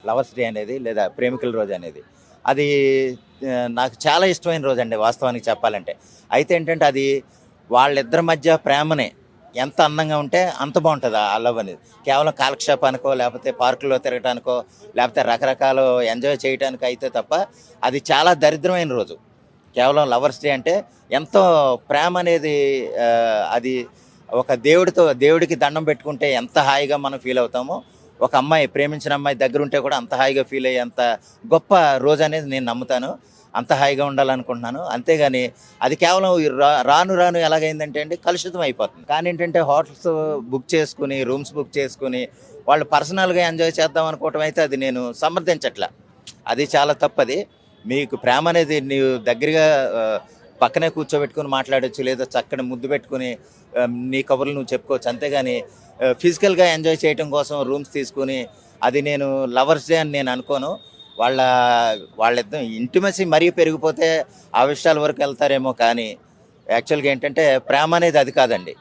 Lovers day అనేది లేదా ప్రేమికుల రోజు అనేది. అది నాకు చాలా ఇష్టమైన రోజు అండి వాస్తవానికి చెప్పాలంటే. అయితే ఏంటంటే అది వాళ్ళిద్దరి మధ్య ప్రేమని ఎంత అందంగా ఉంటే అంత బాగుంటుంది ఆ లవ్ అనేది. కేవలం కాలక్షేపానికో లేకపోతే పార్కుల్లో తిరగటానికో లేకపోతే రకరకాల ఎంజాయ్ చేయటానికో అయితే తప్ప అది చాలా దరిద్రమైన రోజు. కేవలం లవర్స్ డే అంటే ఎంతో ప్రేమ అనేది అది ఒక దేవుడికి దండం పెట్టుకుంటే ఎంత హాయిగా మనం ఫీల్ అవుతామో, ఒక అమ్మాయి ప్రేమించిన అమ్మాయి దగ్గర ఉంటే కూడా అంత హాయిగా ఫీల్ అయ్యేంత గొప్ప రోజు అనేది నేను నమ్ముతాను. అంత హాయిగా ఉండాలనుకుంటున్నాను. అంతేగాని అది కేవలం రాను రాను ఎలాగైందంటే అండి కలుషితం అయిపోతుంది. కానీ ఏంటంటే హోటల్స్ బుక్ చేసుకుని, రూమ్స్ బుక్ చేసుకుని వాళ్ళు పర్సనల్‌గా ఎంజాయ్ చేద్దాం అనుకోవటం అయితే అది నేను సమర్థించట్లా. అది చాలా తప్పది. మీకు ప్రేమ అనేది నీవు దగ్గరగా పక్కనే కూర్చోబెట్టుకొని మాట్లాడొచ్చు. లేదా చక్కని ముద్దు పెట్టుకొని నీ కబుర్లు నువ్వు చెప్పుకోవచ్చు. అంతేగాని ఫిజికల్‌గా ఎంజాయ్ చేయటం కోసం రూమ్స్ తీసుకొని అది నేను లవర్స్ డే అని నేను అనుకోను. వాళ్ళ వాళ్ళిద్దరు ఇంటిమసీ మరీ పెరిగిపోతే ఆ విషయాల వరకు వెళ్తారేమో కానీ యాక్చువల్‌గా ఏంటంటే ప్రేమ అనేది అది కాదండి.